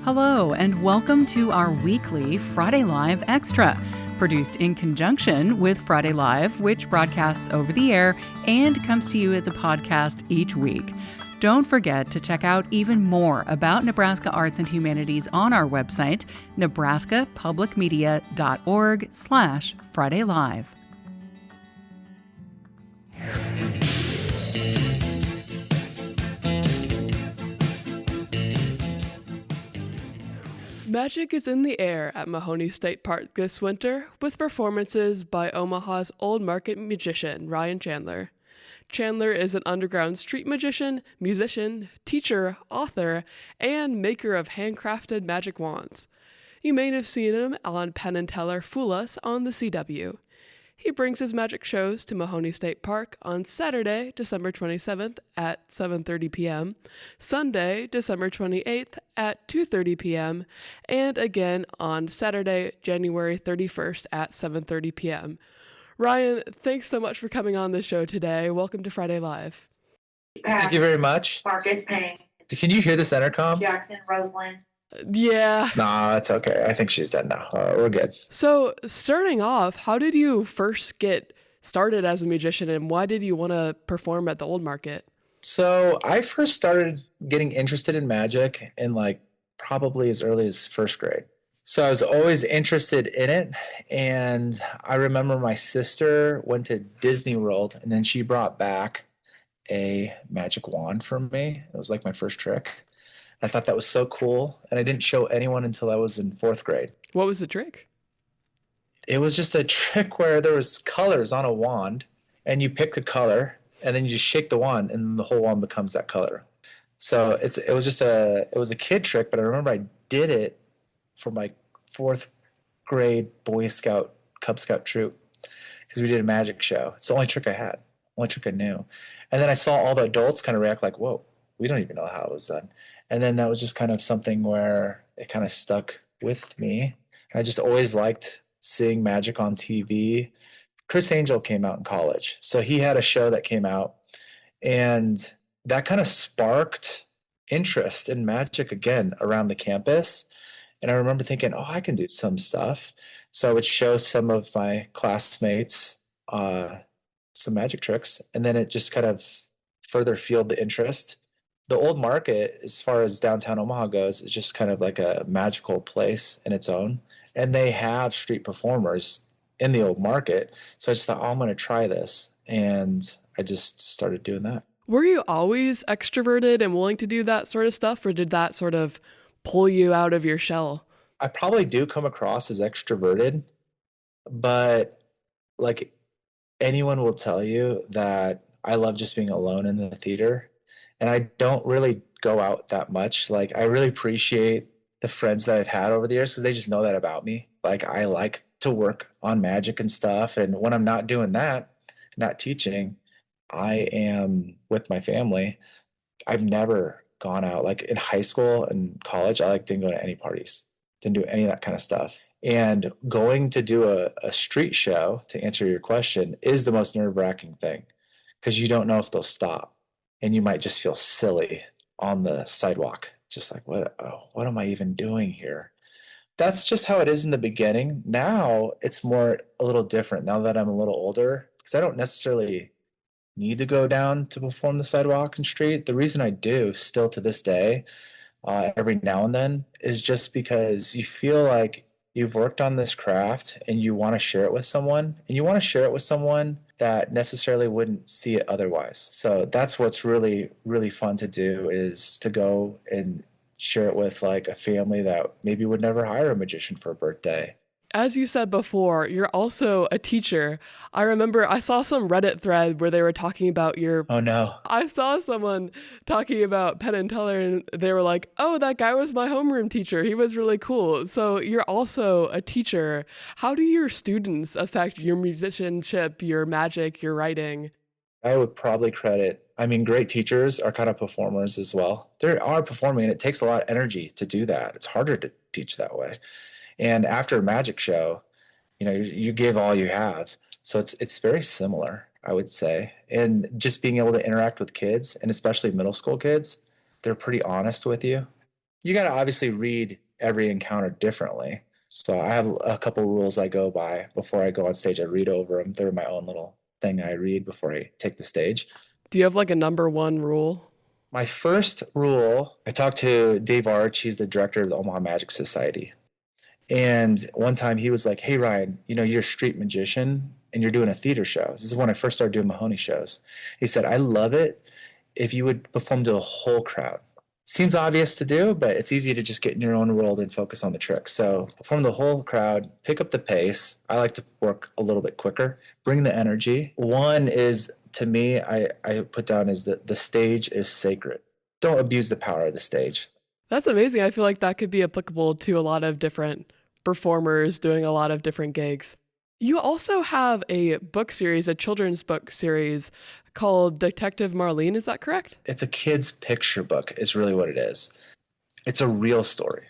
Hello, and welcome to our weekly Friday Live Extra, produced in conjunction with Friday Live, which broadcasts over the air and comes to you as a podcast each week. Don't forget to check out even more about Nebraska Arts and Humanities on our website, nebraskapublicmedia.org/Friday Live. Magic is in the air at Mahoney State Park this winter, with performances by Omaha's Old Market magician, Ryan Chandler. Chandler is an underground street magician, musician, teacher, author, and maker of handcrafted magic wands. You may have seen him on Penn and Teller Fool Us on the CW. He brings his magic shows to Mahoney State Park on Saturday, December 27th at 7:30 p.m., Sunday, December 28th at 2:30 p.m., and again on Saturday, January 31st at 7:30 p.m. Ryan, thanks so much for coming on the show today. Welcome to Friday Live. Thank you very much. Marcus Payne. Can you hear this intercom? Jackson Roseland. Yeah. No, it's okay. I think she's dead now. We're good. So, starting off, how did you first get started as a musician, and why did you want to perform at the Old Market? So I first started getting interested in magic in probably as early as first grade. So I was always interested in it. And I remember my sister went to Disney World and then she brought back a magic wand for me. It was like my first trick. I thought that was so cool. And I didn't show anyone until I was in fourth grade. What was the trick? It was just a trick where there was colors on a wand and you pick the color and then you just shake the wand and the whole wand becomes that color. So it was a kid trick, but I remember I did it for my fourth grade Boy Scout, Cub Scout troop because we did a magic show. It's the only trick I had, only trick I knew. And then I saw all the adults kind of react like, whoa, we don't even know how it was done. And then that was just kind of something where it kind of stuck with me. I just always liked seeing magic on TV. Chris Angel came out in college. So he had a show that came out and that kind of sparked interest in magic again around the campus. And I remember thinking, oh, I can do some stuff. So I would show some of my classmates some magic tricks. And then it just kind of further fueled the interest. The Old Market, as far as downtown Omaha goes, is just kind of like a magical place in its own. And they have street performers in the Old Market. So I just thought, oh, I'm going to try this. And I just started doing that. Were you always extroverted and willing to do that sort of stuff, or did that sort of pull you out of your shell? I probably do come across as extroverted, but like anyone will tell you that I love just being alone in the theater. And I don't really go out that much. Like, I really appreciate the friends that I've had over the years because they just know that about me. Like, I like to work on magic and stuff. And when I'm not doing that, not teaching, I am with my family. I've never gone out. Like in high school and college, I didn't go to any parties, didn't do any of that kind of stuff. And going to do a street show, to answer your question, is the most nerve-wracking thing because you don't know if they'll stop. And you might just feel silly on the sidewalk. Just like, what am I even doing here? That's just how it is in the beginning. Now it's a little different now that I'm a little older because I don't necessarily need to go down to perform the sidewalk and street. The reason I do still to this day, every now and then, is just because you feel like you've worked on this craft and you want to share it with someone, and you want to share it with someone that necessarily wouldn't see it otherwise. So that's what's really, really fun to do, is to go and share it with like a family that maybe would never hire a magician for a birthday. As you said before, you're also a teacher. I remember I saw some Reddit thread where they were talking about your... Oh, no. I saw someone talking about Penn and Teller, and they were like, oh, that guy was my homeroom teacher. He was really cool. So you're also a teacher. How do your students affect your musicianship, your magic, your writing? I would probably great teachers are kind of performers as well. They are performing, and it takes a lot of energy to do that. It's harder to teach that way. And after a magic show, you give all you have. So it's very similar, I would say. And just being able to interact with kids, and especially middle school kids, they're pretty honest with you. you got to obviously read every encounter differently. So I have a couple rules I go by before I go on stage. I read over them. They're my own little thing I read before I take the stage. Do you have like a number one rule? My first rule, I talked to Dave Arch. He's the director of the Omaha Magic Society. And one time he was like, hey, Ryan, you're a street magician and you're doing a theater show. This is when I first started doing Mahoney shows. He said, I love it if you would perform to a whole crowd. Seems obvious to do, but it's easy to just get in your own world and focus on the trick. So perform the whole crowd, pick up the pace. I like to work a little bit quicker, bring the energy. One is, to me, I put down is that the stage is sacred. Don't abuse the power of the stage. That's amazing. I feel like that could be applicable to a lot of different performers doing a lot of different gigs. You also have a book series, a children's book series called Detective Marlene. Is that correct? It's a kid's picture book is really what it is. It's a real story.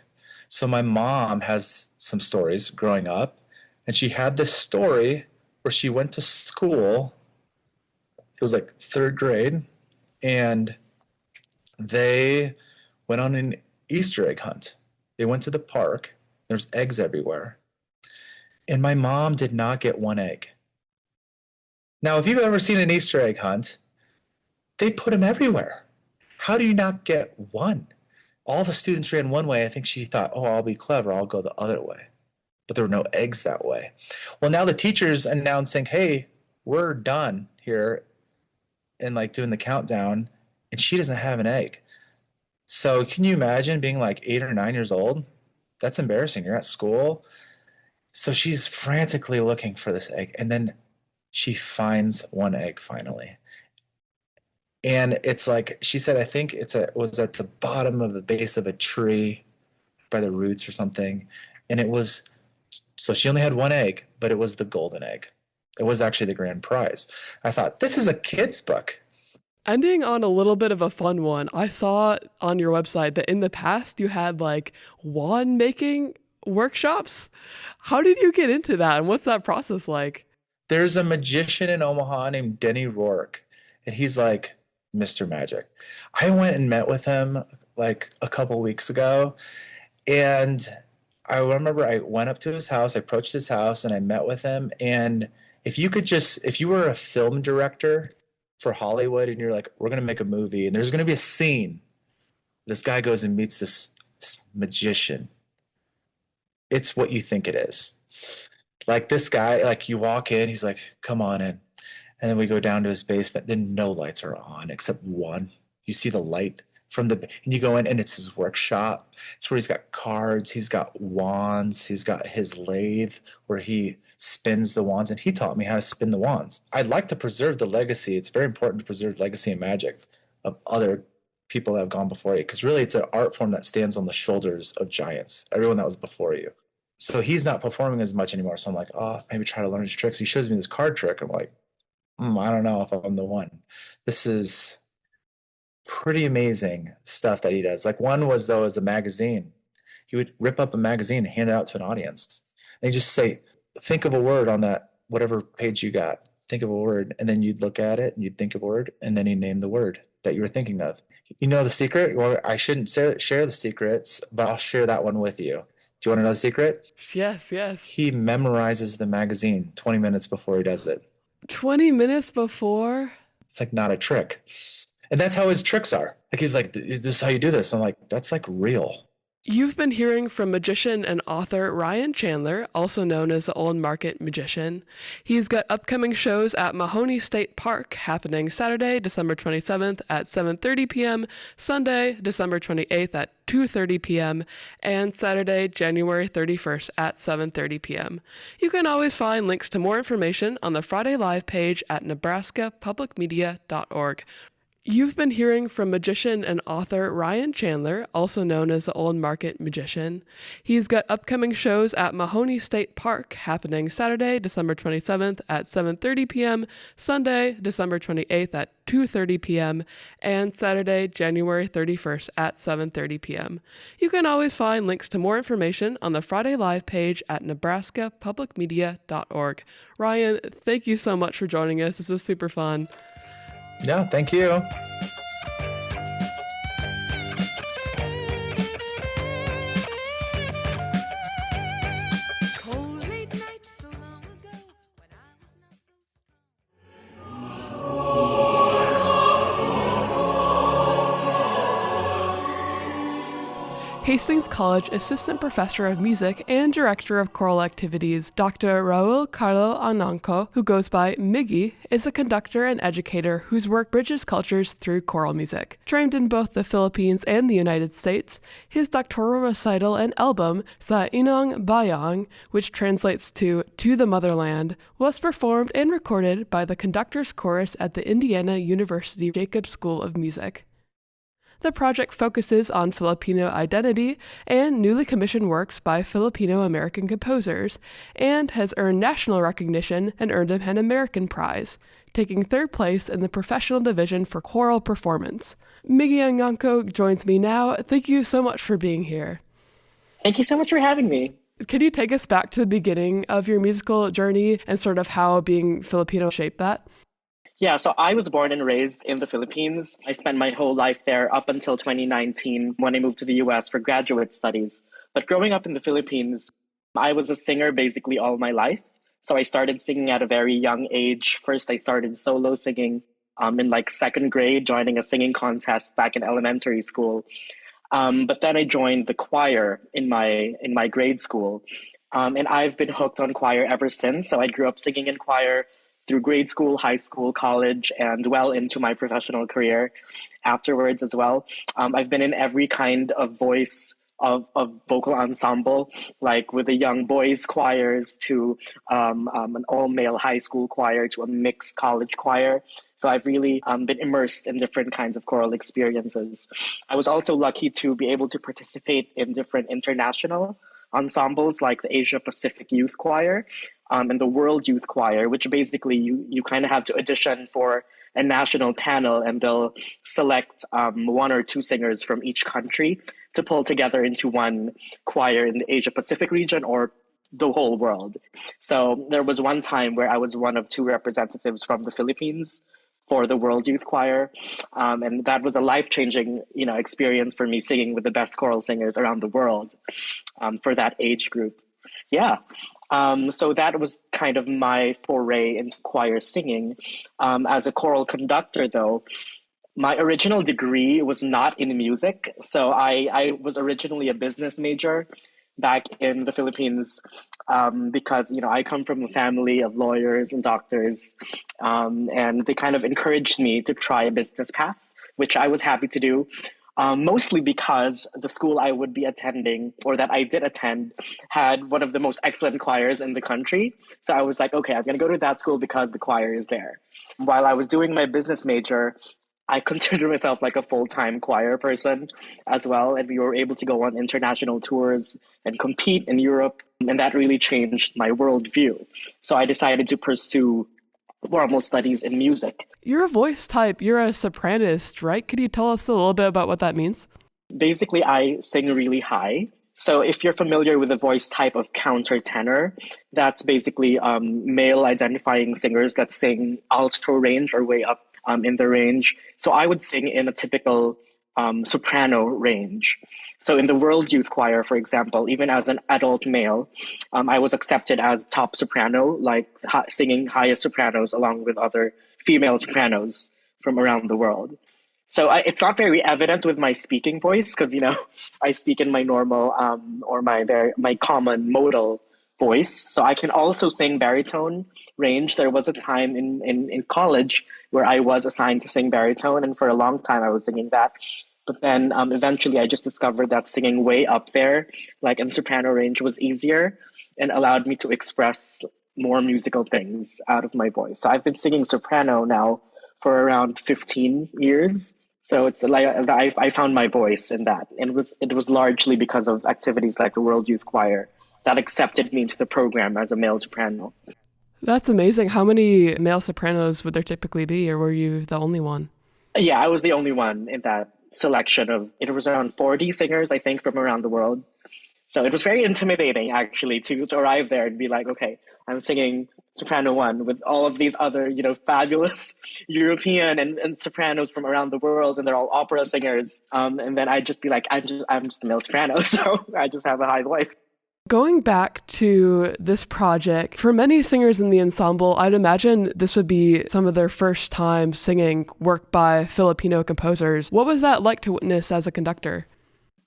So my mom has some stories growing up, and she had this story where she went to school. It was like third grade, and they went on an Easter egg hunt. They went to the park. There's eggs everywhere. And my mom did not get one egg. Now, if you've ever seen an Easter egg hunt, they put them everywhere. How do you not get one? All the students ran one way. I think she thought, oh, I'll be clever. I'll go the other way. But there were no eggs that way. Well, now the teacher's announcing, hey, we're done here, and like doing the countdown, and she doesn't have an egg. So can you imagine being like 8 or 9 years old? That's embarrassing. You're at school. So she's frantically looking for this egg, and then she finds one egg finally. And it's like, she said, I think it was at the bottom of the base of a tree by the roots or something. And it was, so she only had one egg, but it was the golden egg. It was actually the grand prize. I thought, this is a kid's book. Ending on a little bit of a fun one, I saw on your website that in the past you had like wand making workshops. How did you get into that, and what's that process like? There's a magician in Omaha named Denny Rourke, and he's like Mr. Magic. I went and met with him like a couple weeks ago, and I remember I went up to his house, I approached his house, and I met with him. And if you were a film director for Hollywood and you're like, we're going to make a movie and there's going to be a scene, this guy goes and meets this magician. It's what you think it is. Like this guy, like you walk in, he's like, come on in. And then we go down to his basement. Then no lights are on except one. You see the light and you go in and it's his workshop. It's where he's got cards, he's got wands, he's got his lathe where he spins the wands, and he taught me how to spin the wands. I'd like to preserve the legacy. It's very important to preserve legacy and magic of other people that have gone before you, because really it's an art form that stands on the shoulders of giants, everyone that was before you. So he's not performing as much anymore. So I'm like, oh, maybe try to learn his tricks. He shows me this card trick. I'm like, I don't know if I'm the one. This is pretty amazing stuff that he does. Like one was, though, is a magazine. He would rip up a magazine and hand it out to an audience. And he'd just say, think of a word on that, whatever page you got. Think of a word. And then you'd look at it and you'd think of a word. And then he'd name the word that you were thinking of. You know the secret? Well, I shouldn't share the secrets, but I'll share that one with you. Do you want to know the secret? Yes. He memorizes the magazine 20 minutes before he does it. 20 minutes before? It's like not a trick. And that's how his tricks are. Like he's like, this is how you do this. I'm like, that's like real. You've been hearing from magician and author Ryan Chandler, also known as the Old Market Magician. He's got upcoming shows at Mahoney State Park happening Saturday, December 27th at 7:30 p.m., Sunday, December 28th at 2:30 p.m., and Saturday, January 31st at 7:30 p.m. You can always find links to more information on the Friday Live page at nebraskapublicmedia.org. You've been hearing from magician and author Ryan Chandler, also known as the Old Market Magician. He's got upcoming shows at Mahoney State Park happening Saturday, December 27th at 7:30 p.m., Sunday, December 28th at 2:30 p.m., and Saturday, January 31st at 7:30 p.m. You can always find links to more information on the Friday Live page at nebraskapublicmedia.org. Ryan, thank you so much for joining us. This was super fun. Yeah, thank you. Hastings College Assistant Professor of Music and Director of Choral Activities, Dr. Raul Carlo Ananco, who goes by Miggy, is a conductor and educator whose work bridges cultures through choral music. Trained in both the Philippines and the United States, his doctoral recital and album, Sa Inong Bayang, which translates to the Motherland, was performed and recorded by the Conductors Chorus at the Indiana University Jacobs School of Music. The project focuses on Filipino identity and newly commissioned works by Filipino-American composers, and has earned national recognition and earned a Pan American Prize, taking third place in the professional division for choral performance. Miggy Anyanko joins me now. Thank you so much for being here. Thank you so much for having me. Can you take us back to the beginning of your musical journey and sort of how being Filipino shaped that? Yeah, so I was born and raised in the Philippines. I spent my whole life there up until 2019 when I moved to the US for graduate studies. But growing up in the Philippines, I was a singer basically all my life. So I started singing at a very young age. First, I started solo singing in like second grade, joining a singing contest back in elementary school. But then I joined the choir in my grade school. And I've been hooked on choir ever since. So I grew up singing in choir through grade school, high school, college, and well into my professional career afterwards as well. I've been in every kind of voice of vocal ensemble, like with the young boys choirs to an all-male high school choir to a mixed college choir. So I've really been immersed in different kinds of choral experiences. I was also lucky to be able to participate in different international ensembles like the Asia Pacific Youth Choir and the World Youth Choir, which basically you kind of have to audition for a national panel, and they'll select one or two singers from each country to pull together into one choir in the Asia Pacific region or the whole world. So there was one time where I was one of two representatives from the Philippines for the World Youth Choir. And that was a life-changing, experience for me, singing with the best choral singers around the world for that age group. Yeah. So that was kind of my foray into choir singing. As a choral conductor, though, my original degree was not in music. So I was originally a business major back in the Philippines because, I come from a family of lawyers and doctors, and they kind of encouraged me to try a business path, which I was happy to do. Mostly because the school I would be attending, or that I did attend, had one of the most excellent choirs in the country. So I was like, okay, I'm going to go to that school because the choir is there. While I was doing my business major, I consider myself like a full-time choir person as well. And we were able to go on international tours and compete in Europe. And that really changed my worldview. So I decided to pursue formal studies in music. You're a voice type. You're a sopranist, right? Could you tell us a little bit about what that means? Basically, I sing really high. So if you're familiar with the voice type of countertenor, that's basically male identifying singers that sing alto range or way up in the range. So I would sing in a typical soprano range. So in the World Youth Choir, for example, even as an adult male, I was accepted as top soprano, like singing highest sopranos along with other female sopranos from around the world. So it's not very evident with my speaking voice because, I speak in my normal or my common modal voice. So I can also sing baritone range. There was a time in college where I was assigned to sing baritone, and for a long time I was singing that. But then eventually I just discovered that singing way up there, like in soprano range, was easier and allowed me to express more musical things out of my voice. So I've been singing soprano now for around 15 years. So it's like I found my voice in that. And it was largely because of activities like the World Youth Choir that accepted me into the program as a male soprano. That's amazing. How many male sopranos would there typically be, or were you the only one? Yeah, I was the only one in that selection of, it was around 40 singers, I think, from around the world. So it was very intimidating, actually, to arrive there and be like, okay, I'm singing soprano one with all of these other, fabulous European and sopranos from around the world, and they're all opera singers. And then I'd just be like, I'm just a male soprano, so I just have a high voice. Going back to this project, for many singers in the ensemble, I'd imagine this would be some of their first time singing work by Filipino composers. What was that like to witness as a conductor?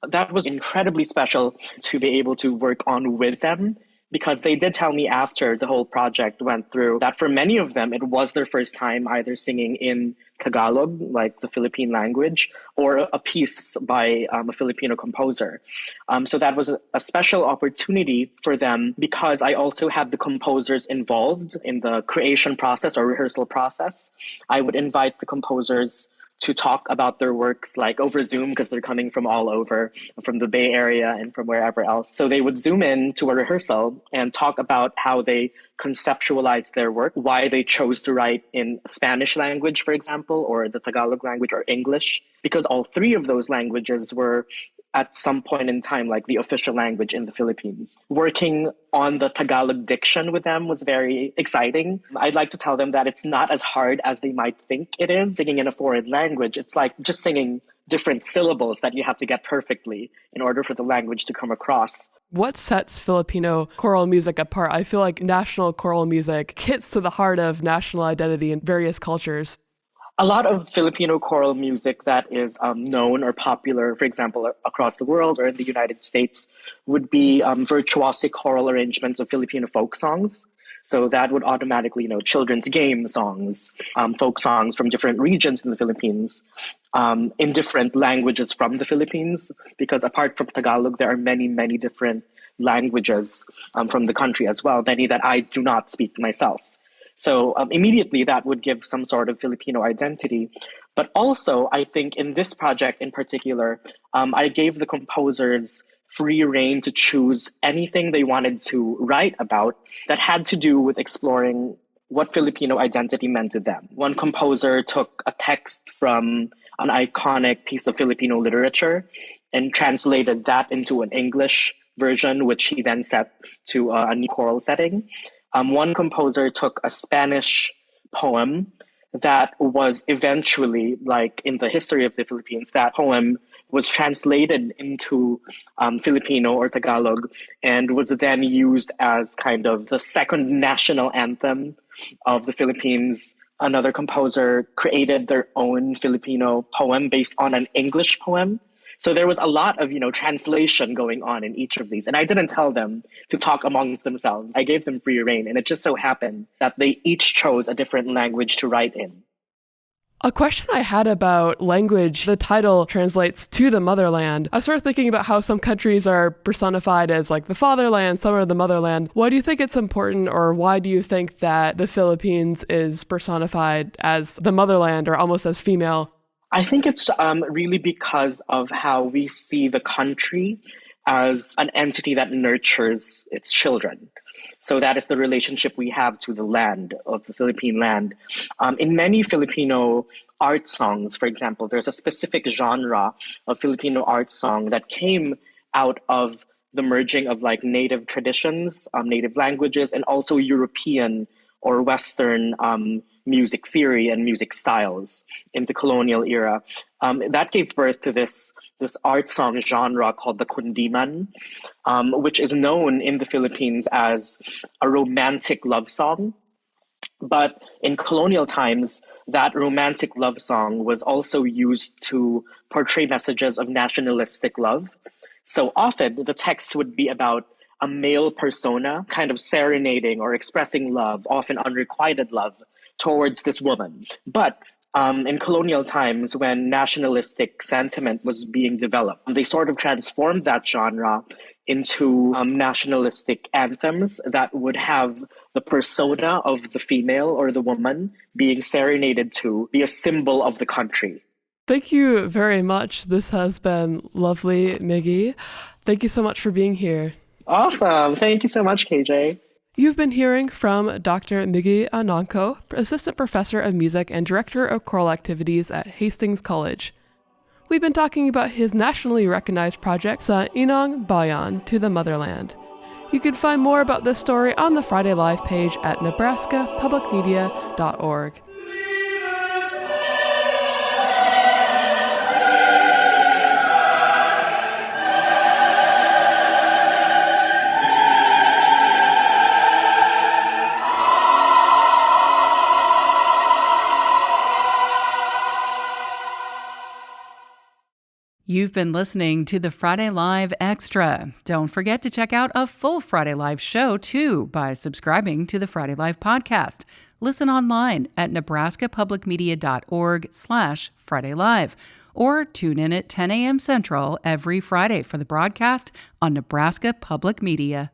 That was incredibly special to be able to work on with them, because they did tell me after the whole project went through that for many of them, it was their first time either singing in Tagalog, like the Philippine language, or a piece by a Filipino composer. So that was a special opportunity for them, because I also had the composers involved in the creation process or rehearsal process. I would invite the composers to talk about their works like over Zoom, because they're coming from all over, from the Bay Area and from wherever else. So they would Zoom in to a rehearsal and talk about how they conceptualized their work, why they chose to write in Spanish language, for example, or the Tagalog language or English, because all three of those languages were at some point in time like the official language in the Philippines. Working on the Tagalog diction with them was very exciting. I'd like to tell them that it's not as hard as they might think it is singing in a foreign language. It's like just singing different syllables that you have to get perfectly in order for the language to come across. What sets Filipino choral music apart? I feel like national choral music hits to the heart of national identity in various cultures. A lot of Filipino choral music that is known or popular, for example, across the world or in the United States, would be virtuosic choral arrangements of Filipino folk songs. So that would automatically, children's game songs, folk songs from different regions in the Philippines, in different languages from the Philippines, because apart from Tagalog, there are many, many different languages from the country as well, many that I do not speak myself. So immediately that would give some sort of Filipino identity. But also, I think in this project in particular, I gave the composers free rein to choose anything they wanted to write about that had to do with exploring what Filipino identity meant to them. One composer took a text from an iconic piece of Filipino literature and translated that into an English version, which he then set to a new choral setting. One composer took a Spanish poem that was eventually, like in the history of the Philippines, that poem was translated into Filipino or Tagalog and was then used as kind of the second national anthem of the Philippines. Another composer created their own Filipino poem based on an English poem. So there was a lot of, translation going on in each of these. And I didn't tell them to talk amongst themselves. I gave them free rein. And it just so happened that they each chose a different language to write in. A question I had about language, the title translates to the motherland. I started thinking about how some countries are personified as like the fatherland, some are the motherland. Why do you think it's important, or why do you think that the Philippines is personified as the motherland or almost as female? I think it's really because of how we see the country as an entity that nurtures its children. So that is the relationship we have to the land, of the Philippine land. In many Filipino art songs, for example, there's a specific genre of Filipino art song that came out of the merging of like native traditions, native languages, and also European or Western music theory and music styles in the colonial era. That gave birth to this art song genre called the kundiman, which is known in the Philippines as a romantic love song. But in colonial times, that romantic love song was also used to portray messages of nationalistic love. So often the text would be about a male persona kind of serenading or expressing love, often unrequited love, towards this woman. But in colonial times, when nationalistic sentiment was being developed, they sort of transformed that genre into nationalistic anthems that would have the persona of the female or the woman being serenaded to be a symbol of the country. Thank you very much. This has been lovely, Miggy. Thank you so much for being here. Awesome. Thank you so much, KJ. You've been hearing from Dr. Miggy Anangco, Assistant Professor of Music and Director of Choral Activities at Hastings College. We've been talking about his nationally recognized project, Sa Inang Bayan, to the Motherland. You can find more about this story on the Friday Live page at nebraskapublicmedia.org. You've been listening to the Friday Live Extra. Don't forget to check out a full Friday Live show, too, by subscribing to the Friday Live podcast. Listen online at nebraskapublicmedia.org/Friday Live, or tune in at 10 a.m. Central every Friday for the broadcast on Nebraska Public Media.